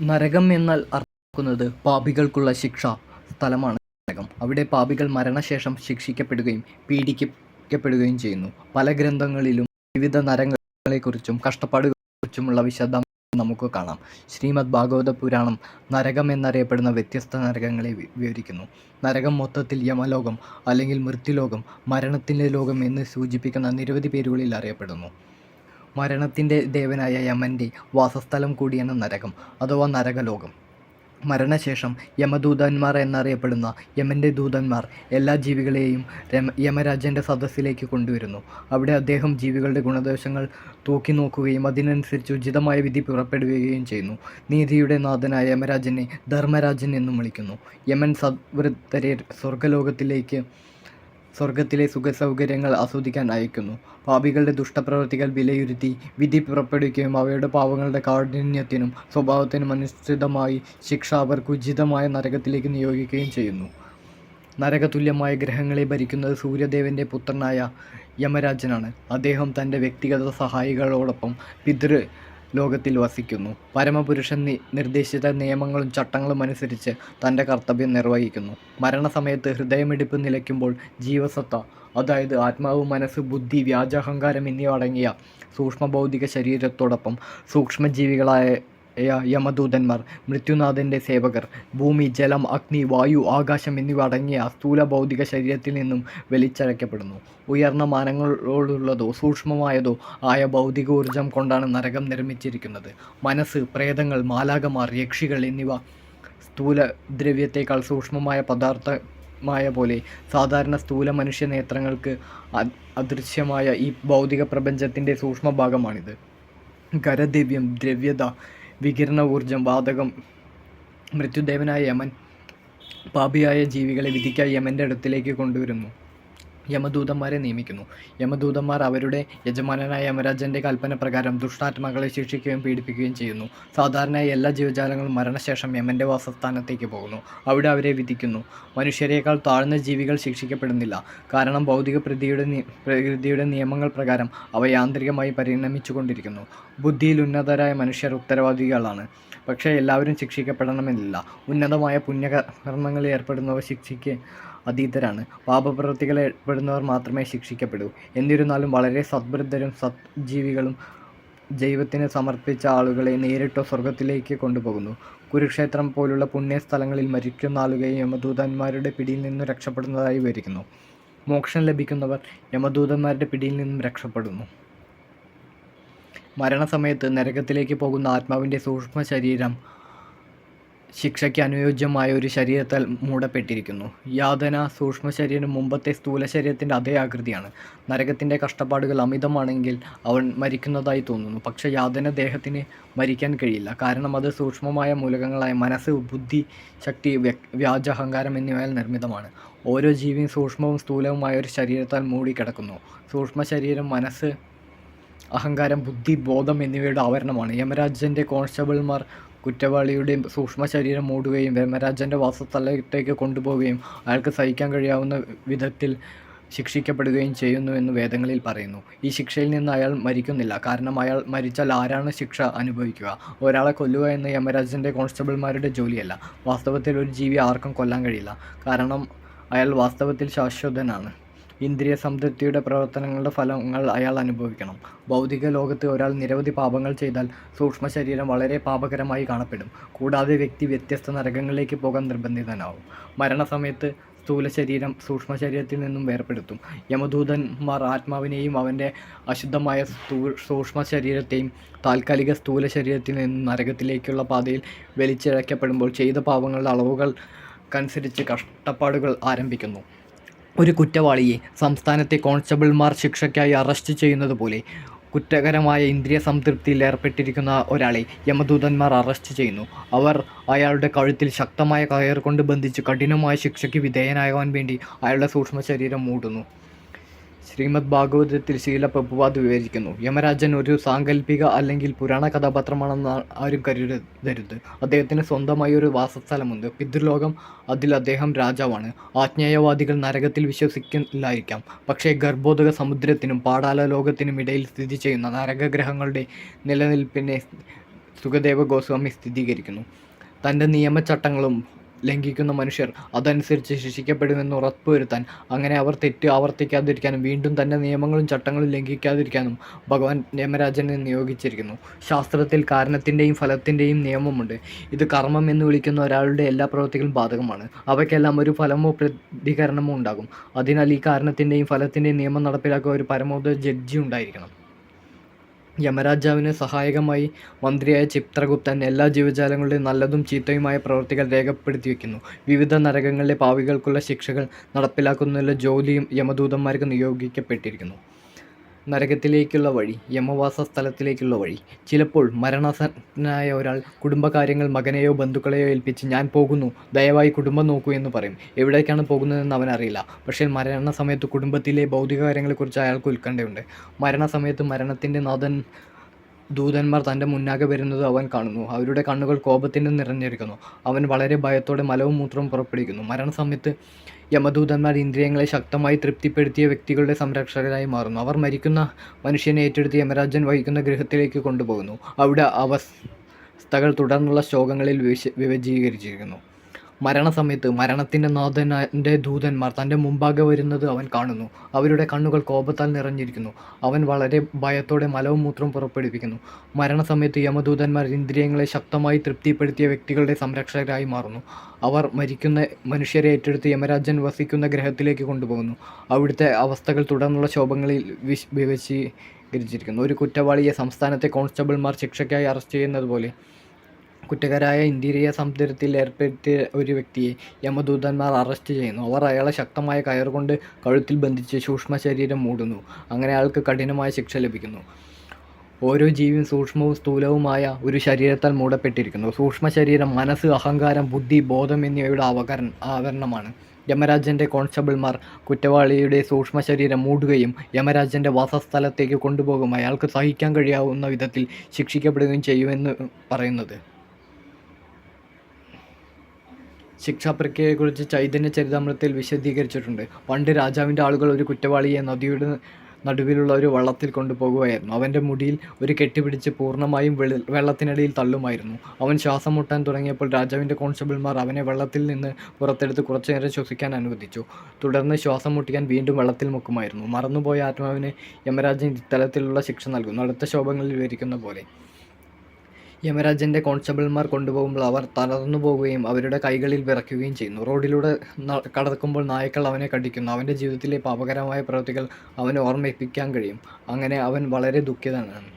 നരകം എന്നാൽ അർത്ഥമാക്കുന്നത് പാപികൾക്കുള്ള ശിക്ഷാ സ്ഥലമാണ് നരകം. അവിടെ പാപികൾ മരണശേഷം ശിക്ഷിക്കപ്പെടുകയും പീഡിപ്പിക്കപ്പെടുകയും ചെയ്യുന്നു. പല ഗ്രന്ഥങ്ങളിലും വിവിധ നരകങ്ങളെക്കുറിച്ചും കഷ്ടപ്പാടുകളെക്കുറിച്ചുമുള്ള വിശദാംശങ്ങൾ നമുക്ക് കാണാം. ശ്രീമദ് ഭാഗവത പുരാണം നരകം എന്നറിയപ്പെടുന്ന വ്യത്യസ്ത നരകങ്ങളെ വിവരിക്കുന്നു. നരകം മൊത്തത്തിൽ യമലോകം അല്ലെങ്കിൽ മൃത്യുലോകം, മരണത്തിൻ്റെ ലോകം എന്ന് സൂചിപ്പിക്കുന്ന നിരവധി പേരുകളിൽ അറിയപ്പെടുന്നു. മരണത്തിൻ്റെ ദേവനായ യമൻ്റെ വാസസ്ഥലം കൂടിയാണ് നരകം അഥവാ നരകലോകം. മരണശേഷം യമദൂതന്മാർ എന്നറിയപ്പെടുന്ന യമൻ്റെ ദൂതന്മാർ എല്ലാ ജീവികളെയും യമരാജൻ്റെ സദസ്സിലേക്ക് കൊണ്ടുവരുന്നു. അവിടെ അദ്ദേഹം ജീവികളുടെ ഗുണദോഷങ്ങൾ തൂക്കി നോക്കുകയും അതിനനുസരിച്ച് ഉചിതമായ വിധി പുറപ്പെടുവിക്കുകയും ചെയ്യുന്നു. നീതിയുടെ നാഥനായ യമരാജനെ ധർമ്മരാജൻ എന്നും വിളിക്കുന്നു. യമൻ സദ്വൃത്തരെ സ്വർഗത്തിലെ സുഖസൗകര്യങ്ങൾ ആസ്വദിക്കാൻ അയക്കുന്നു. പാപികളുടെ ദുഷ്ടപ്രവൃത്തികൾ വിലയിരുത്തി വിധി പുറപ്പെടുവിക്കുകയും അവയുടെ പാവങ്ങളുടെ കാഠിന്യത്തിനും സ്വഭാവത്തിനും അനുസൃതമായി ശിക്ഷ അവർക്ക് ഉചിതമായ നരകത്തിലേക്ക് നിയോഗിക്കുകയും ചെയ്യുന്നു. നരകതുല്യമായ ഗ്രഹങ്ങളെ ഭരിക്കുന്നത് സൂര്യദേവൻ്റെ പുത്രനായ യമരാജനാണ്. അദ്ദേഹം തൻ്റെ വ്യക്തിഗത സഹായികളോടൊപ്പം ലോകത്തിൽ വസിക്കുന്നു. പരമപുരുഷൻ നിർദ്ദേശിച്ച നിയമങ്ങളും ചട്ടങ്ങളും അനുസരിച്ച് തൻ്റെ കർത്തവ്യം നിർവഹിക്കുന്നു. മരണസമയത്ത് ഹൃദയമിടിപ്പ് നിലയ്ക്കുമ്പോൾ ജീവസത്ത, അതായത് ആത്മാവ്, മനസ്സ്, ബുദ്ധി, വ്യാജാഹങ്കാരം എന്നിവ അടങ്ങിയ സൂക്ഷ്മഭൗതിക ശരീരത്തോടൊപ്പം സൂക്ഷ്മജീവികളായ യമദൂതന്മാർ, മൃത്യുനാഥൻ്റെ സേവകർ, ഭൂമി, ജലം, അഗ്നി, വായു, ആകാശം എന്നിവ അടങ്ങിയ സ്ഥൂല ഭൗതിക ശരീരത്തിൽ നിന്നും വലിച്ചഴക്കപ്പെടുന്നു. ഉയർന്ന മാനങ്ങളോടുള്ളതോ സൂക്ഷ്മമായതോ ആയ ഭൗതിക ഊർജം കൊണ്ടാണ് നരകം നിർമ്മിച്ചിരിക്കുന്നത്. മനസ്സ്, പ്രേതങ്ങൾ, മാലാഖമാർ, യക്ഷികൾ എന്നിവ സ്ഥൂല ദ്രവ്യത്തേക്കാൾ സൂക്ഷ്മമായ പദാർത്ഥമായ പോലെ സാധാരണ സ്ഥൂല മനുഷ്യ നേത്രങ്ങൾക്ക് അദൃശ്യമായ ഈ ഭൗതിക പ്രപഞ്ചത്തിൻ്റെ സൂക്ഷ്മഭാഗമാണിത്. ഖരദിവ്യം, ദ്രവ്യത, വികിരണ ഊർജം, വാതകം. മൃത്യുദേവനായ യമൻ പാപിയായ ജീവികളെ വിധിക്കായി യമൻ്റെ അടുത്തിലേക്ക് കൊണ്ടുവരുന്നു. യമദൂതന്മാരെ നിയമിക്കുന്നു. യമദൂതന്മാർ അവരുടെ യജമാനനായ യമരാജൻ്റെ കൽപ്പന പ്രകാരം ദുഷ്ടാത്മാക്കളെ ശിക്ഷിക്കുകയും പീഡിപ്പിക്കുകയും ചെയ്യുന്നു. സാധാരണയായി എല്ലാ ജീവജാലങ്ങളും മരണശേഷം യമൻ്റെ വാസസ്ഥാനത്തേക്ക് പോകുന്നു. അവിടെ അവരെ വിധിക്കുന്നു. മനുഷ്യരേക്കാൾ താഴ്ന്ന ജീവികൾ ശിക്ഷിക്കപ്പെടുന്നില്ല. കാരണം ഭൗതിക പ്രകൃതിയുടെ നിയമങ്ങൾ പ്രകാരം അവ യാന്ത്രികമായി പരിണമിച്ചുകൊണ്ടിരിക്കുന്നു. ബുദ്ധിയിൽ ഉന്നതരായ മനുഷ്യർ ഉത്തരവാദികളാണ്. പക്ഷേ എല്ലാവരും ശിക്ഷിക്കപ്പെടണമെന്നില്ല. ഉന്നതമായ പുണ്യകർമ്മങ്ങളിൽ ഏർപ്പെടുന്നവർ ശിക്ഷയ്ക്ക് അതീതരാണ്. പാപപ്രവൃത്തികൾ ഏർപ്പെടുന്നവർ മാത്രമേ ശിക്ഷിക്കപ്പെടൂ. എന്നിരുന്നാലും വളരെ സദ്വൃദ്ധരും സജ്ജീവികളും ദൈവത്തിന് സമർപ്പിച്ച ആളുകളെ നേരിട്ടോ സ്വർഗത്തിലേക്ക് കൊണ്ടുപോകുന്നു. കുരുക്ഷേത്രം പോലുള്ള പുണ്യസ്ഥലങ്ങളിൽ മരിക്കുന്ന ആളുകളെ യമദൂതന്മാരുടെ പിടിയിൽ നിന്നും രക്ഷപ്പെടുന്നതായി വിവരിക്കുന്നു. മോക്ഷം ലഭിക്കുന്നവർ യമദൂതന്മാരുടെ പിടിയിൽ നിന്നും രക്ഷപ്പെടുന്നു. മരണസമയത്ത് നരകത്തിലേക്ക് പോകുന്ന ആത്മാവിൻ്റെ സൂക്ഷ്മ ശരീരം ശിക്ഷയ്ക്ക് അനുയോജ്യമായ ഒരു ശരീരത്താൽ മൂടപ്പെട്ടിരിക്കുന്നു. യാതന സൂക്ഷ്മ ശരീരം മുമ്പത്തെ സ്ഥൂല ശരീരത്തിൻ്റെ അതേ ആകൃതിയാണ്. നരകത്തിൻ്റെ കഷ്ടപ്പാടുകൾ അമിതമാണെങ്കിൽ അവൻ മരിക്കുന്നതായി തോന്നുന്നു. പക്ഷേ യാതന ദേഹത്തിന് മരിക്കാൻ കഴിയില്ല. കാരണം അത് സൂക്ഷ്മമായ മൂലകങ്ങളായ മനസ്സ്, ബുദ്ധി, ശക്തി, വ്യാജാഹങ്കാരം എന്നിവയാൽ നിർമ്മിതമാണ്. ഓരോ ജീവിയും സൂക്ഷ്മവും സ്ഥൂലവുമായ ഒരു ശരീരത്താൽ മൂടിക്കിടക്കുന്നു. സൂക്ഷ്മ ശരീരം മനസ്സ്, അഹങ്കാരം, ബുദ്ധി, ബോധം എന്നിവയുടെ ആവരണമാണ്. യമരാജൻ്റെ കോൺസ്റ്റബിൾമാർ കുറ്റവാളിയുടെ സൂക്ഷ്മ ശരീരം മൂടുകയും യമരാജൻ്റെ വാസസ്ഥലത്തേക്ക് കൊണ്ടുപോവുകയും അയാൾക്ക് സഹിക്കാൻ കഴിയാവുന്ന വിധത്തിൽ ശിക്ഷിക്കപ്പെടുകയും ചെയ്യുന്നുവെന്ന് വേദങ്ങളിൽ പറയുന്നു. ഈ ശിക്ഷയിൽ നിന്ന് അയാൾ മരിക്കുന്നില്ല. കാരണം അയാൾ മരിച്ചാൽ ആരാണ് ശിക്ഷ അനുഭവിക്കുക? ഒരാളെ കൊല്ലുക എന്ന യമരാജൻ്റെ കോൺസ്റ്റബിൾമാരുടെ ജോലിയല്ല. വാസ്തവത്തിൽ ഒരു ജീവി ആർക്കും കൊല്ലാൻ കഴിയില്ല. കാരണം അയാൾ വാസ്തവത്തിൽ ശാശ്വതനാണ്. ഇന്ദ്രിയ സംതൃപ്തിയുടെ പ്രവർത്തനങ്ങളുടെ ഫലങ്ങൾ അയാൾ അനുഭവിക്കണം. ഭൗതിക ലോകത്ത് ഒരാൾ നിരവധി പാപങ്ങൾ ചെയ്താൽ സൂക്ഷ്മ ശരീരം വളരെ പാപകരമായി കാണപ്പെടും. കൂടാതെ വ്യക്തി വ്യത്യസ്ത നരകങ്ങളിലേക്ക് പോകാൻ നിർബന്ധിതനാവും. മരണസമയത്ത് സ്ഥൂല ശരീരം സൂക്ഷ്മ ശരീരത്തിൽ നിന്നും വേർപെടുത്തും. യമദൂതന്മാർ ആത്മാവിനെയും അവൻ്റെ അശുദ്ധമായ സൂക്ഷ്മ ശരീരത്തെയും താൽക്കാലിക സ്ഥൂല ശരീരത്തിൽ നിന്നും നരകത്തിലേക്കുള്ള പാതയിൽ വലിച്ചിഴക്കപ്പെടുമ്പോൾ ചെയ്ത പാപങ്ങളുടെ അളവുകൾക്കനുസരിച്ച് കഷ്ടപ്പാടുകൾ ആരംഭിക്കുന്നു. ഒരു കുറ്റവാളിയെ സംസ്ഥാനത്തെ കോൺസ്റ്റബിൾമാർ ശിക്ഷയ്ക്കായി അറസ്റ്റ് ചെയ്യുന്നത് പോലെ കുറ്റകരമായ ഇന്ദ്രിയ സംതൃപ്തിയിൽ ഏർപ്പെട്ടിരിക്കുന്ന ഒരാളെ യമദൂതന്മാർ അറസ്റ്റ് ചെയ്യുന്നു. അവർ അയാളുടെ കഴുത്തിൽ ശക്തമായ കയർ കൊണ്ട് ബന്ധിച്ച് കഠിനമായ ശിക്ഷയ്ക്ക് വിധേയനാകാൻ വേണ്ടി അയാളുടെ സൂക്ഷ്മ ശരീരം മൂടുന്നു. ശ്രീമദ് ഭാഗവതത്തിൽ ശീല പ്രഭുപാദ് വിവരിക്കുന്നു. യമരാജൻ ഒരു സാങ്കല്പിക അല്ലെങ്കിൽ പുരാണ കഥാപാത്രമാണെന്ന് ആരും കരുതരുത്. അദ്ദേഹത്തിന് സ്വന്തമായി ഒരു വാസസ്ഥലമുണ്ട്, പിതൃലോകം. അതിൽ അദ്ദേഹം രാജാവാണ്. ആജ്ഞേയവാദികൾ നരകത്തിൽ വിശ്വസിക്കില്ലായിരിക്കാം. പക്ഷേ ഗർഭോദക സമുദ്രത്തിനും പാതാള ലോകത്തിനും ഇടയിൽ സ്ഥിതി ചെയ്യുന്ന നരകഗ്രഹങ്ങളുടെ നിലനിൽപ്പിനെ സുഖദേവ ഗോസ്വാമി സ്ഥിരീകരിക്കുന്നു. തൻ്റെ നിയമചട്ടങ്ങളും ലംഘിക്കുന്ന മനുഷ്യർ അതനുസരിച്ച് ശിക്ഷിക്കപ്പെടുമെന്ന് ഉറപ്പുവരുത്താൻ, അങ്ങനെ അവർ തെറ്റ് ആവർത്തിക്കാതിരിക്കാനും വീണ്ടും തൻ്റെ നിയമങ്ങളും ചട്ടങ്ങളും ലംഘിക്കാതിരിക്കാനും ഭഗവാൻ യമരാജനെ നിയോഗിച്ചിരിക്കുന്നു. ശാസ്ത്രത്തിൽ കാരണത്തിൻ്റെയും ഫലത്തിൻ്റെയും നിയമമുണ്ട്. ഇത് കർമ്മം എന്ന് വിളിക്കുന്ന ഒരാളുടെ എല്ലാ പ്രവൃത്തികളും ബാധകമാണ്. അവയ്ക്കെല്ലാം ഒരു ഫലമോ പ്രതികരണമോ ഉണ്ടാകും. അതിനാൽ ഈ കാരണത്തിൻ്റെയും ഫലത്തിൻ്റെയും നിയമം നടപ്പിലാക്കുക ഒരു പരമോന്നത ജഡ്ജി ഉണ്ടായിരിക്കണം. യമരാജാവിന് സഹായകമായി മന്ത്രിയായ ചിത്രഗുപ്തൻ എല്ലാ ജീവജാലങ്ങളുടെയും നല്ലതും ചീത്തയുമായ പ്രവൃത്തികൾ രേഖപ്പെടുത്തി വയ്ക്കുന്നു. വിവിധ നരകങ്ങളിലെ പാപികൾക്കുള്ള ശിക്ഷകൾ നടപ്പിലാക്കുന്നതിനുള്ള ജോലിയും യമദൂതന്മാർക്ക് നിയോഗിക്കപ്പെട്ടിരിക്കുന്നു. നരകത്തിലേക്കുള്ള വഴി, യമവാസ സ്ഥലത്തിലേക്കുള്ള വഴി. ചിലപ്പോൾ മരണാസന്നനായ ഒരാൾ കുടുംബകാര്യങ്ങൾ മകനെയോ ബന്ധുക്കളെയോ ഏൽപ്പിച്ച് "ഞാൻ പോകുന്നു, ദയവായി കുടുംബം നോക്കൂ" എന്ന് പറയും. എവിടേക്കാണ് പോകുന്നതെന്ന് അവനറിയില്ല. പക്ഷേ മരണസമയത്ത് കുടുംബത്തിലെ ഭൗതിക കാര്യങ്ങളെക്കുറിച്ച് അയാൾക്ക് ഉത്കണ്ഠയുണ്ട്. മരണസമയത്ത് മരണത്തിൻ്റെ ദൂതന്മാർ തൻ്റെ മുന്നാകെ വരുന്നത് അവൻ കാണുന്നു. അവരുടെ കണ്ണുകൾ കോപത്തിന് നിറഞ്ഞിരിക്കുന്നു. അവൻ വളരെ ഭയത്തോടെ മലവും മൂത്രവും പുറപ്പെടുവിക്കുന്നു. മരണസമയത്ത് യമദൂതന്മാർ ഇന്ദ്രിയങ്ങളെ ശക്തമായി തൃപ്തിപ്പെടുത്തിയ വ്യക്തികളുടെ സംരക്ഷകരായി മാറുന്നു. അവർ മരിക്കുന്ന മനുഷ്യനെ ഏറ്റെടുത്ത് യമരാജൻ വഹിക്കുന്ന ഗൃഹത്തിലേക്ക് കൊണ്ടുപോകുന്നു. അവിടെ അവസ്ഥകൾ തുടർന്നുള്ള ശ്ലോകങ്ങളിൽ വിഭജീകരിച്ചിരിക്കുന്നു. മരണസമയത്ത് മരണത്തിൻ്റെ ദൂതന്മാർ തൻ്റെ മുമ്പാകെ വരുന്നത് അവൻ കാണുന്നു. അവരുടെ കണ്ണുകൾ കോപത്താൽ നിറഞ്ഞിരിക്കുന്നു. അവൻ വളരെ ഭയത്തോടെ മലവും മൂത്രവും പുറപ്പെടുവിക്കുന്നു. മരണസമയത്ത് യമദൂതന്മാർ ഇന്ദ്രിയങ്ങളെ ശക്തമായി തൃപ്തിപ്പെടുത്തിയ വ്യക്തികളുടെ സംരക്ഷകരായി മാറുന്നു. അവർ മരിക്കുന്ന മനുഷ്യരെ ഏറ്റെടുത്ത് യമരാജൻ വസിക്കുന്ന ഗ്രഹത്തിലേക്ക് കൊണ്ടുപോകുന്നു. അവിടുത്തെ അവസ്ഥകൾ തുടർന്നുള്ള ശോഭങ്ങളിൽ വിവശീകരിച്ചിരിക്കുന്നു. ഒരു കുറ്റവാളിയെ സംസ്ഥാനത്തെ കോൺസ്റ്റബിൾമാർ ശിക്ഷയ്ക്കായി അറസ്റ്റ് ചെയ്യുന്നത് പോലെ കുറ്റക്കാരായ ഇന്ദ്രിയ സംതൃപ്തിയിൽ ഏർപ്പെടുത്തിയ ഒരു വ്യക്തിയെ യമദൂതന്മാർ അറസ്റ്റ് ചെയ്യുന്നു. അവർ അയാളെ ശക്തമായ കയറുകൊണ്ട് കഴുത്തിൽ ബന്ധിച്ച് സൂക്ഷ്മ ശരീരം മൂടുന്നു. അങ്ങനെ അയാൾക്ക് കഠിനമായ ശിക്ഷ ലഭിക്കുന്നു. ഓരോ ജീവിയും സൂക്ഷ്മവും സ്ഥൂലവുമായ ഒരു ശരീരത്താൽ മൂടപ്പെട്ടിരിക്കുന്നു. സൂക്ഷ്മ ശരീരം മനസ്സ്, അഹങ്കാരം, ബുദ്ധി, ബോധം എന്നിവയുടെ ആവരണമാണ്. യമരാജൻ്റെ കോൺസ്റ്റബിൾമാർ കുറ്റവാളിയുടെ സൂക്ഷ്മ ശരീരം മൂടുകയും യമരാജൻ്റെ വാസസ്ഥലത്തേക്ക് കൊണ്ടുപോകും അയാൾക്ക് സഹിക്കാൻ കഴിയാവുന്ന വിധത്തിൽ ശിക്ഷിക്കപ്പെടുകയും ചെയ്യുമെന്ന് പറയുന്നത്. ശിക്ഷാപ്രക്രിയയെക്കുറിച്ച് ചൈതന്യ ചരിതാമൃതത്തിൽ വിശദീകരിച്ചിട്ടുണ്ട്. പണ്ട് രാജാവിൻ്റെ ആളുകൾ ഒരു കുറ്റവാളിയെ നദിയുടെ നടുവിലുള്ള ഒരു വള്ളത്തിൽ കൊണ്ടുപോകുകയായിരുന്നു. അവൻ്റെ മുടിയിൽ ഒരു കെട്ടിപ്പിടിച്ച് പൂർണ്ണമായും വെള്ളത്തിനടിയിൽ തള്ളുമായിരുന്നു. അവൻ ശ്വാസം മുട്ടാൻ തുടങ്ങിയപ്പോൾ രാജാവിൻ്റെ കോൺസ്റ്റബിൾമാർ അവനെ വെള്ളത്തിൽ നിന്ന് പുറത്തെടുത്ത് കുറച്ചുനേരം ശ്വസിക്കാൻ അനുവദിച്ചു. തുടർന്ന് ശ്വാസം മുട്ടിക്കാൻ വീണ്ടും വെള്ളത്തിൽ മുക്കുമായിരുന്നു. മറന്നുപോയ ആത്മാവിന് യമരാജൻ ഇത്തരത്തിലുള്ള ശിക്ഷ നൽകുന്നു. അടുത്ത ശ്ലോകങ്ങളിൽ വിവരിക്കുന്ന പോലെ. യമരാജൻ്റെ കോൺസ്റ്റബിൾമാർ കൊണ്ടുപോകുമ്പോൾ അവർ തളർന്നു പോകുകയും അവരുടെ കൈകളിൽ വിറയ്ക്കുകയും ചെയ്യുന്നു. റോഡിലൂടെ കടക്കുമ്പോൾ നായ്ക്കൾ അവനെ കടിക്കുന്നു. അവൻ്റെ ജീവിതത്തിലെ പാപകരമായ പ്രവൃത്തികൾ അവനെ ഓർമ്മിപ്പിക്കാൻ കഴിയും. അങ്ങനെ അവൻ വളരെ ദുഃഖിതനാണ്.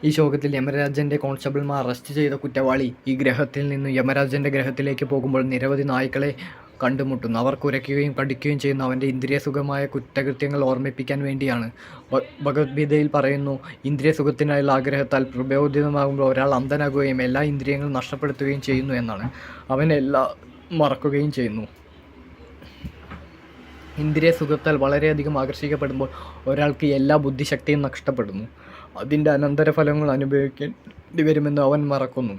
ഈ ശ്ലോകത്തിൽ യമരാജൻ്റെ കോൺസ്റ്റബിൾമാർ അറസ്റ്റ് ചെയ്ത കുറ്റവാളി ഈ ഗ്രഹത്തിൽ നിന്നും യമരാജൻ്റെ ഗ്രഹത്തിലേക്ക് പോകുമ്പോൾ നിരവധി നായ്ക്കളെ കണ്ടുമുട്ടുന്നു. അവർ കുരയ്ക്കുകയും കടിക്കുകയും ചെയ്യുന്ന അവൻ്റെ ഇന്ദ്രിയസുഖമായ കുറ്റകൃത്യങ്ങൾ ഓർമ്മിപ്പിക്കാൻ വേണ്ടിയാണ്. ഭഗവത്ഗീതയിൽ പറയുന്നു, ഇന്ദ്രിയസുഖത്തിനായുള്ള ആഗ്രഹത്താൽ പ്രബോധിതമാകുമ്പോൾ ഒരാൾ അന്ധനാകുകയും എല്ലാ ഇന്ദ്രിയങ്ങളും നഷ്ടപ്പെടുത്തുകയും ചെയ്യുന്നു എന്നാണ്. അവൻ എല്ലാം മറക്കുകയും ചെയ്യുന്നു. ഇന്ദ്രിയസുഖത്താൽ വളരെയധികം ആകർഷിക്കപ്പെടുമ്പോൾ ഒരാൾക്ക് എല്ലാ ബുദ്ധിശക്തിയും നഷ്ടപ്പെടുന്നു. അതിൻ്റെ അനന്തരഫലങ്ങൾ അനുഭവിക്കേണ്ടി വരുമെന്ന് അവൻ മറക്കുന്നു.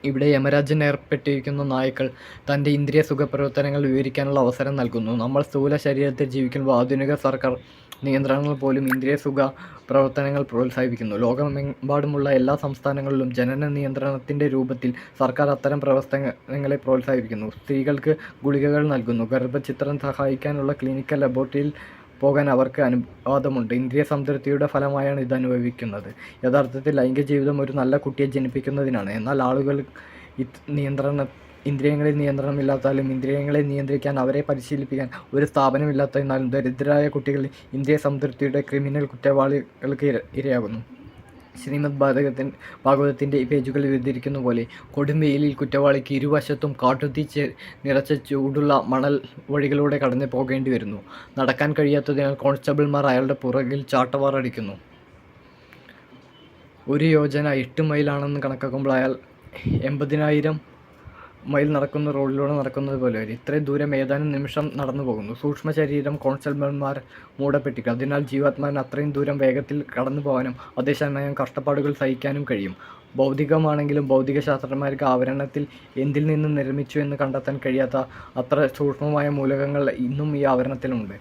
ഇവിടെ യമരാജൻ ഏർപ്പെട്ടിരിക്കുന്ന നായ്ക്കൾ തൻ്റെ ഇന്ദ്രിയ സുഖപ്രവർത്തനങ്ങൾ വിവരിക്കാനുള്ള അവസരം നൽകുന്നു. നമ്മൾ സ്ഥൂല ശരീരത്തിൽ ജീവിക്കുമ്പോൾ ആധുനിക സർക്കാർ നിയന്ത്രണങ്ങൾ പോലും ഇന്ദ്രിയ സുഖ പ്രവർത്തനങ്ങൾ പ്രോത്സാഹിപ്പിക്കുന്നു. ലോകമെമ്പാടുമുള്ള എല്ലാ സംസ്ഥാനങ്ങളിലും ജനന നിയന്ത്രണത്തിൻ്റെ രൂപത്തിൽ സർക്കാർ അത്തരം പ്രവർത്തനങ്ങളെ പ്രോത്സാഹിപ്പിക്കുന്നു. സ്ത്രീകൾക്ക് ഗുളികകൾ നൽകുന്നു. ഗർഭചിത്രം സഹായിക്കാനുള്ള ക്ലിനിക്കൽ ലബോറട്ടറിയിൽ പോകാൻ അവർക്ക് അനുവാദമുണ്ട്. ഇന്ദ്രിയ സംതൃപ്തിയുടെ ഫലമായാണ് ഇത് അനുഭവിക്കുന്നത്. യഥാർത്ഥത്തിൽ ലൈംഗിക ജീവിതം ഒരു നല്ല കുട്ടിയെ ജനിപ്പിക്കുന്നതിനാണ്. എന്നാൽ ആളുകൾ ഇന്ദ്രിയങ്ങളിൽ നിയന്ത്രണമില്ലാത്താലും ഇന്ദ്രിയങ്ങളെ നിയന്ത്രിക്കാൻ അവരെ പരിശീലിപ്പിക്കാൻ ഒരു സ്ഥാപനമില്ലാത്തതിനാലും ദരിദ്രരായ കുട്ടികൾ ഇന്ദ്രിയ സംതൃപ്തിയുടെ ക്രിമിനൽ കുറ്റവാളികൾക്ക് ഇരയാകുന്നു. ശ്രീമദ് ഭാഗവതത്തിൻ്റെ ഈ പേജുകളിൽ വിവരിക്കുന്ന പോലെ കൊടുംവെയിലിൽ കുറ്റവാളിക്ക് ഇരുവശത്തും കാട്ടുതീ നിറച്ച ചൂടുള്ള മണൽ വഴികളിലൂടെ കടന്നു പോകേണ്ടി വരുന്നു. നടക്കാൻ കഴിയാത്തതിനാൽ കോൺസ്റ്റബിൾമാർ അയാളുടെ പുറകിൽ ചാട്ടവാർ അടിക്കുന്നു. 1 യോജന 8 മൈലാണെന്ന് കണക്കാക്കുമ്പോൾ അയാൾ 80,000 മൈൽ നടക്കുന്ന റോഡിലൂടെ നടക്കുന്നത് പോലെ വരും. ഇത്രയും ദൂരം ഏതാനും നിമിഷം നടന്നു പോകുന്നു. സൂക്ഷ്മ ശരീരം കോൺസ്റ്റബിൾമാർ മൂടപ്പെട്ടിരിക്കും. അതിനാൽ ജീവാത്മാവിന് അത്രയും ദൂരം വേഗത്തിൽ കടന്നു പോകാനും അതേസമയം കഷ്ടപ്പാടുകൾ സഹിക്കാനും കഴിയും. ഭൗതികമാണെങ്കിലും ഭൗതിക ശാസ്ത്രജ്ഞന്മാർക്ക് ആവരണത്തിൽ എന്തിൽ നിന്ന് നിർമ്മിച്ചു എന്ന് കണ്ടെത്താൻ കഴിയാത്ത അത്ര സൂക്ഷ്മമായ മൂലകങ്ങൾ ഇന്നും ഈ ആവരണത്തിലുണ്ട്.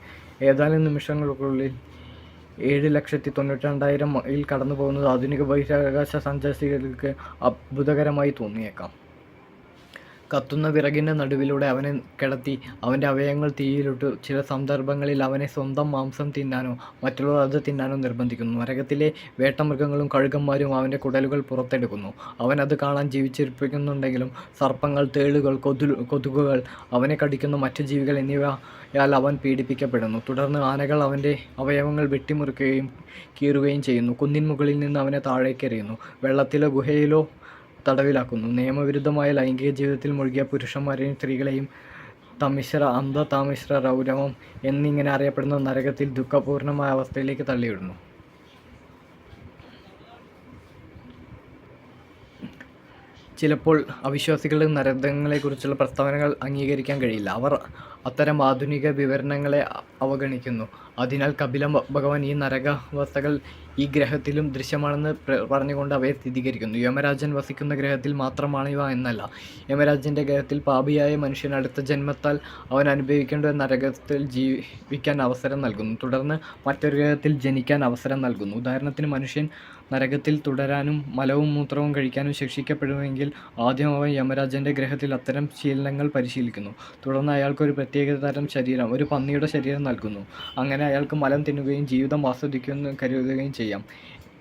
ഏതാനും നിമിഷങ്ങൾക്കുള്ളിൽ 7,92,000 മൈൽ കടന്നു പോകുന്നത് ആധുനിക ബഹിരാകാശ സന്ദർശകർക്ക് അത്ഭുതകരമായി തോന്നിയേക്കാം. കത്തുന്ന വിറകിൻ്റെ നടുവിലൂടെ അവനെ കിടത്തി അവൻ്റെ അവയവങ്ങൾ തീയിലിട്ടു. ചില സന്ദർഭങ്ങളിൽ അവനെ സ്വന്തം മാംസം തിന്നാനോ മറ്റുള്ളവർ അത് തിന്നാനോ നിർബന്ധിക്കുന്നു. നരകത്തിലെ വേട്ടമൃഗങ്ങളും കഴുകന്മാരും അവൻ്റെ കുടലുകൾ പുറത്തെടുക്കുന്നു. അവൻ അത് കാണാൻ ജീവിച്ചിരിപ്പിക്കുന്നുണ്ടെങ്കിലും സർപ്പങ്ങൾ, തേളുകൾ, കൊതുകുകൾ, അവനെ കടിക്കുന്ന മറ്റു ജീവികൾ എന്നിവയാൽ അവൻ പീഡിപ്പിക്കപ്പെടുന്നു. തുടർന്ന് ആനകൾ അവൻ്റെ അവയവങ്ങൾ വെട്ടിമുറിക്കുകയും കീറുകയും ചെയ്യുന്നു. കുന്നിൻ മുകളിൽ നിന്ന് അവനെ താഴേക്കെറിയുന്നു. വെള്ളത്തിലോ ഗുഹയിലോ തടവിലാക്കുന്നു. നിയമവിരുദ്ധമായ ലൈംഗിക ജീവിതത്തിൽ മുഴുകിയ പുരുഷന്മാരെയും സ്ത്രീകളെയും താമിശ്ര രൗരവം എന്നിങ്ങനെ അറിയപ്പെടുന്ന നരകത്തിൽ ദുഃഖപൂർണമായ അവസ്ഥയിലേക്ക് തള്ളിവിടുന്നു. ചിലപ്പോൾ അവിശ്വാസികളുടെ നരകങ്ങളെക്കുറിച്ചുള്ള പ്രസ്താവനകൾ അംഗീകരിക്കാൻ കഴിയില്ല. അവർ അത്തരം ആധുനിക വിവരണങ്ങളെ അവഗണിക്കുന്നു. അതിനാൽ കപില ഭഗവാൻ ഈ നരകാവസ്ഥകൾ ഈ ഗ്രഹത്തിലും ദൃശ്യമാണെന്ന് പറഞ്ഞുകൊണ്ട് അവയെ സ്ഥിരീകരിക്കുന്നു. യമരാജൻ വസിക്കുന്ന ഗ്രഹത്തിൽ മാത്രമാണിവ എന്നല്ല. യമരാജൻ്റെ ഗ്രഹത്തിൽ പാപിയായ മനുഷ്യൻ അടുത്ത ജന്മത്താൽ അവൻ അനുഭവിക്കേണ്ട നരകത്തിൽ ജീവിക്കാൻ അവസരം നൽകുന്നു. തുടർന്ന് മറ്റൊരു ഗ്രഹത്തിൽ ജനിക്കാൻ അവസരം നൽകുന്നു. ഉദാഹരണത്തിന്, മനുഷ്യൻ നരകത്തിൽ തുടരാനും മലവും മൂത്രവും കഴിക്കാനും ശിക്ഷിക്കപ്പെടുമെങ്കിൽ ആദ്യം അവൻ യമരാജൻ്റെ ഗ്രഹത്തിൽ അത്തരം ശീലങ്ങൾ പരിശീലിക്കുന്നു. തുടർന്ന് അയാൾക്കൊരു പ്രത്യേകതരം ശരീരം, ഒരു പന്നിയുടെ ശരീരം നൽകുന്നു. അങ്ങനെ അയാൾക്ക് മലം തിന്നുകയും ജീവിതം ആസ്വദിക്കുമെന്ന് കരുതുകയും ചെയ്യാം.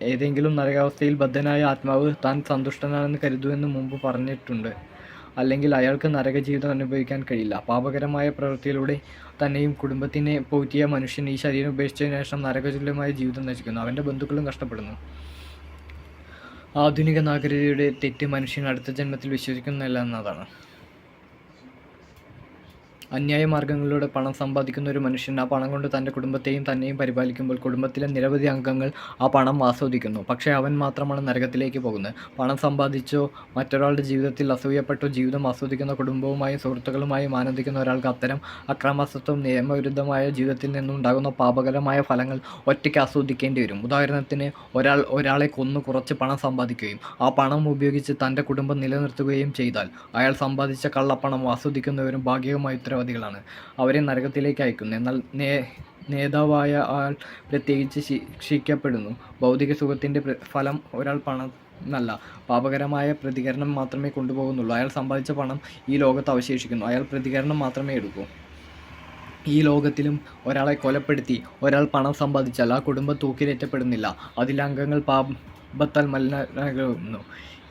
ഏതെങ്കിലും നരകാവസ്ഥയിൽ ബദ്ധനായ ആത്മാവ് താൻ സന്തുഷ്ടനാണെന്ന് കരുതുമെന്ന് മുമ്പ് പറഞ്ഞിട്ടുണ്ട്. അല്ലെങ്കിൽ അയാൾക്ക് നരകജീവിതം അനുഭവിക്കാൻ കഴിയില്ല. പാപകരമായ പ്രവൃത്തിയിലൂടെ തന്നെയും കുടുംബത്തിനെ പോറ്റിയ മനുഷ്യൻ ഈ ശരീരം ഉപേക്ഷിച്ചതിന് ശേഷം നരകതുല്യമായ ജീവിതം നശിക്കുന്നു. അവൻ്റെ ബന്ധുക്കളും കഷ്ടപ്പെടുന്നു. ആധുനിക നാഗരികതയുടെ തെറ്റ് മനുഷ്യൻ അടുത്ത ജന്മത്തിൽ വിശ്വസിക്കുന്നില്ല എന്നതാണ്. അന്യായ മാർഗങ്ങളിലൂടെ പണം സമ്പാദിക്കുന്ന ഒരു മനുഷ്യൻ ആ പണം കൊണ്ട് തൻ്റെ കുടുംബത്തെയും തന്നെയും പരിപാലിക്കുമ്പോൾ കുടുംബത്തിലെ നിരവധി അംഗങ്ങൾ ആ പണം ആസ്വദിക്കുന്നു. പക്ഷേ അവൻ മാത്രമാണ് നരകത്തിലേക്ക് പോകുന്നത്. പണം സമ്പാദിച്ചോ മറ്റൊരാളുടെ ജീവിതത്തിൽ അസൂയപ്പെട്ടോ ജീവിതം ആസ്വദിക്കുന്ന കുടുംബവുമായും സുഹൃത്തുക്കളുമായും ആനന്ദിക്കുന്ന ഒരാൾക്ക് അത്തരം അക്രമാസക്തവും നിയമവിരുദ്ധമായ ജീവിതത്തിൽ നിന്നുണ്ടാകുന്ന പാപകരമായ ഫലങ്ങൾ ഒറ്റയ്ക്ക് ആസ്വദിക്കേണ്ടി വരും. ഉദാഹരണത്തിന്, ഒരാളെ കൊന്നു കുറച്ച് പണം സമ്പാദിക്കുകയും ആ പണം ഉപയോഗിച്ച് തൻ്റെ കുടുംബം നിലനിർത്തുകയും ചെയ്താൽ അയാൾ സമ്പാദിച്ച കള്ളപ്പണം ആസ്വദിക്കുന്നവരും ഭാഗികമായി ഉത്തരവാദികളാണ്. അവരെ നരകത്തിലേക്ക് അയക്കുന്നു. എന്നാൽ നേതാവായ ആൾ പ്രത്യേകിച്ച് ശിക്ഷിക്കപ്പെടുന്നു. ഭൗതിക സുഖത്തിൻ്റെ ഫലം ഒരാൾ പണം നല്ല പാപകരമായ പ്രതികരണം മാത്രമേ കൊണ്ടുപോകുന്നുള്ളൂ. അയാൾ സമ്പാദിച്ച പണം ഈ ലോകത്ത് അവശേഷിക്കുന്നു. അയാൾ പ്രതികരണം മാത്രമേ എടുക്കൂ. ഈ ലോകത്തിലും ഒരാളെ കൊലപ്പെടുത്തി ഒരാൾ പണം സമ്പാദിച്ചാൽ ആ കുടുംബം തൂക്കിലേറ്റപ്പെടുന്നില്ല. അതിലെ അംഗങ്ങൾ പാപത്താൽ മലിനമാകുന്നു.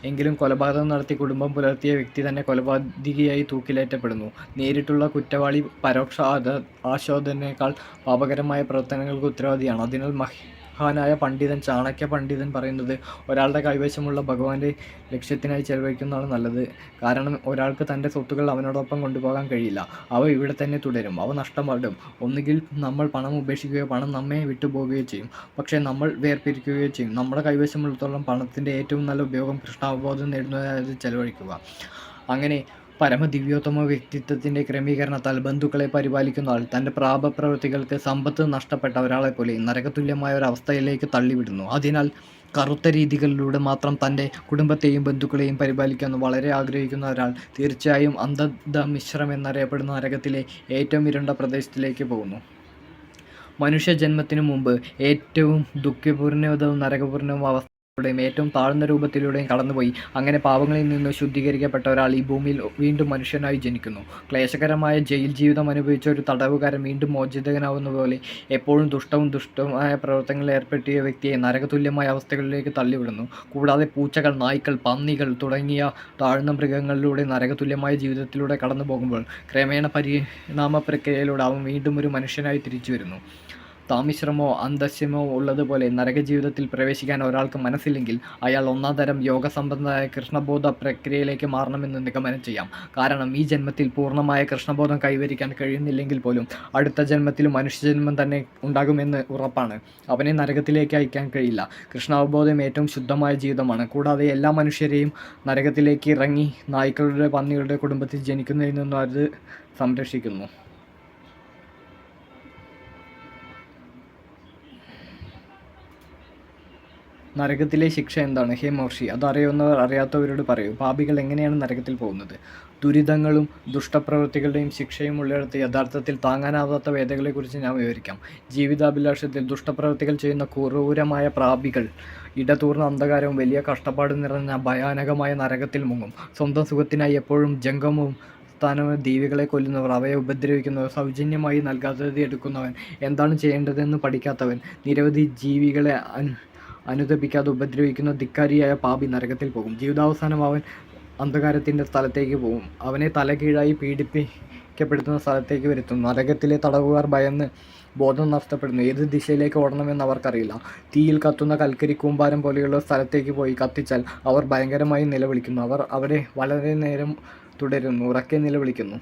എങ്കിലും കൊലപാതകം നടത്തി കുടുംബം പുലർത്തിയ വ്യക്തി തന്നെ കൊലപാതകിയായി തൂക്കിലേറ്റപ്പെടുന്നു. നേരിട്ടുള്ള കുറ്റവാളി പരോക്ഷ ആസ്വാദനേക്കാൾ പാപകരമായ പ്രവർത്തനങ്ങൾക്ക് ഉത്തരവാദിയാണ്. അതിനാൽ മഹാനായ പണ്ഡിതൻ ചാണക്യ പണ്ഡിതൻ പറയുന്നത്, ഒരാളുടെ കൈവശമുള്ള ഭഗവാന്റെ ലക്ഷ്യത്തിനായി ചെലവഴിക്കുന്നതാണ് നല്ലത്. കാരണം ഒരാൾക്ക് തൻ്റെ സ്വത്തുക്കൾ അവനോടൊപ്പം കൊണ്ടുപോകാൻ കഴിയില്ല. അവ ഇവിടെ തന്നെ തുടരും. അവ നഷ്ടപ്പെടും. ഒന്നുകിൽ നമ്മൾ പണം ഉപേക്ഷിക്കുകയോ പണം നമ്മെ വിട്ടുപോകുകയോ ചെയ്യും. പക്ഷേ നമ്മൾ വേർപിരിക്കുകയോ ചെയ്യും. നമ്മുടെ കൈവശമുള്ളിടത്തോളം പണത്തിൻ്റെ ഏറ്റവും നല്ല ഉപയോഗം കൃഷ്ണാവബോധം നേടുന്നതിനായി ചെലവഴിക്കുക. അങ്ങനെ പരമദിവ്യോത്തമ വ്യക്തിത്വത്തിൻ്റെ ക്രമീകരണത്താൽ ബന്ധുക്കളെ പരിപാലിക്കുന്ന ആൾ തൻ്റെ പാപപ്രവൃത്തികൾക്ക് സമ്പത്ത് നഷ്ടപ്പെട്ട ഒരാളെപ്പോലെ നരകതുല്യമായ ഒരു അവസ്ഥയിലേക്ക് തള്ളിവിടുന്നു. അതിനാൽ കറുത്ത രീതികളിലൂടെ മാത്രം തൻ്റെ കുടുംബത്തെയും ബന്ധുക്കളെയും പരിപാലിക്കാൻ വളരെ ആഗ്രഹിക്കുന്ന ഒരാൾ തീർച്ചയായും അന്ധമിശ്രം എന്നറിയപ്പെടുന്ന നരകത്തിലെ ഏറ്റവും ഇരുണ്ട പ്രദേശത്തിലേക്ക് പോകുന്നു. മനുഷ്യജന്മത്തിനു മുമ്പ് ഏറ്റവും ദുഃഖപൂർണവും നരകപൂർണവും അവസ്ഥ ഏറ്റവും താഴ്ന്ന രൂപത്തിലൂടെയും കടന്നുപോയി അങ്ങനെ പാപങ്ങളിൽ നിന്ന് ശുദ്ധീകരിക്കപ്പെട്ട ഒരാൾ ഈ ഭൂമിയിൽ വീണ്ടും മനുഷ്യനായി ജനിക്കുന്നു. ക്ലേശകരമായ ജയിൽ ജീവിതം അനുഭവിച്ച ഒരു തടവുകാരൻ വീണ്ടും മോചിതനാവുന്ന പോലെ എപ്പോഴും ദുഷ്ടമായ പ്രവർത്തനങ്ങളിൽ ഏർപ്പെട്ടിയ വ്യക്തിയെ നരകതുല്യമായ അവസ്ഥകളിലേക്ക് തള്ളിവിടുന്നു. കൂടാതെ പൂച്ചകൾ, നായ്ക്കൾ, പന്നികൾ തുടങ്ങിയ താഴ്ന്ന മൃഗങ്ങളിലൂടെ നരകതുല്യമായ ജീവിതത്തിലൂടെ കടന്നു പോകുമ്പോൾ ക്രമേണ പരിണാമ പ്രക്രിയയിലൂടെ അവൻ വീണ്ടും ഒരു മനുഷ്യനായി തിരിച്ചു വരുന്നു. താമിശ്രമോ അന്തസ്യമോ ഉള്ളതുപോലെ നരകജീവിതത്തിൽ പ്രവേശിക്കാൻ ഒരാൾക്ക് മനസ്സില്ലെങ്കിൽ അയാൾ ഒന്നാം തരം യോഗസംബന്ധമായ കൃഷ്ണബോധ പ്രക്രിയയിലേക്ക് മാറണമെന്ന് നിഗമനം ചെയ്യാം. കാരണം ഈ ജന്മത്തിൽ പൂർണ്ണമായ കൃഷ്ണബോധം കൈവരിക്കാൻ കഴിയുന്നില്ലെങ്കിൽ പോലും അടുത്ത ജന്മത്തിലും മനുഷ്യജന്മം തന്നെ ഉണ്ടാകുമെന്ന് ഉറപ്പാണ്. അവനെ നരകത്തിലേക്ക് അയക്കാൻ കഴിയില്ല. കൃഷ്ണാവബോധം ഏറ്റവും ശുദ്ധമായ ജീവിതമാണ്. കൂടാതെ എല്ലാ മനുഷ്യരെയും നരകത്തിലേക്ക് ഇറങ്ങി നായ്ക്കളുടെ, പന്നികളുടെ കുടുംബത്തിൽ ജനിക്കുന്നതിൽ നിന്നും അത് സംരക്ഷിക്കുന്നു. നരകത്തിലെ ശിക്ഷ എന്താണ്? ഹേ മഹർഷി, അതറിയുന്നവർ അറിയാത്തവരോട് പറയൂ. പാപികൾ എങ്ങനെയാണ് നരകത്തിൽ പോകുന്നത്? ദുരിതങ്ങളും ദുഷ്ടപ്രവൃത്തികളുടെയും ശിക്ഷയും ഉള്ളിടത്ത് യഥാർത്ഥത്തിൽ താങ്ങാനാവാത്ത വേദനകളെക്കുറിച്ച് ഞാൻ വിവരിക്കാം. ജീവിതാഭിലാഷത്തിൽ ദുഷ്ടപ്രവൃത്തികൾ ചെയ്യുന്ന ക്രൂരമായ പാപികൾ ഇടതൂർന്ന അന്ധകാരവും വലിയ കഷ്ടപ്പാടും നിറഞ്ഞ ഭയാനകമായ നരകത്തിൽ മുങ്ങും. സ്വന്തം സുഖത്തിനായി എപ്പോഴും ജംഗമവും സ്ഥാനവും ജീവികളെ കൊല്ലുന്നവർ, അവയെ ഉപദ്രവിക്കുന്നവർ, സൗജന്യമായി നൽകാത്തത് എടുക്കുന്നവൻ, എന്താണ് ചെയ്യേണ്ടതെന്ന് പഠിക്കാത്തവൻ, നിരവധി ജീവികളെ അനുതപിക്കാതെ ഉപദ്രവിക്കുന്ന ധിക്കാരിയായ പാപി നരകത്തിൽ പോകും. ജീവിതാവസാനം അവൻ അന്ധകാരത്തിൻ്റെ സ്ഥലത്തേക്ക് പോകും. അവനെ തലകീഴായി പീഡിപ്പിക്കപ്പെടുന്ന സ്ഥലത്തേക്ക് വരുത്തും. നരകത്തിലെ തടവുകാർ ഭയന്ന് ബോധം നഷ്ടപ്പെടുന്നു. ഏത് ദിശയിലേക്ക് ഓടണമെന്ന് അവർക്കറിയില്ല. തീയിൽ കത്തുന്ന കൽക്കരി കൂമ്പാരം പോലെയുള്ള സ്ഥലത്തേക്ക് പോയി കത്തിച്ചാൽ അവർ ഭയങ്കരമായി നിലവിളിക്കുന്നു. അവർ അവിടെ വളരെ നേരം തുടരുന്നു, ഉറക്കെ നിലവിളിക്കുന്നു.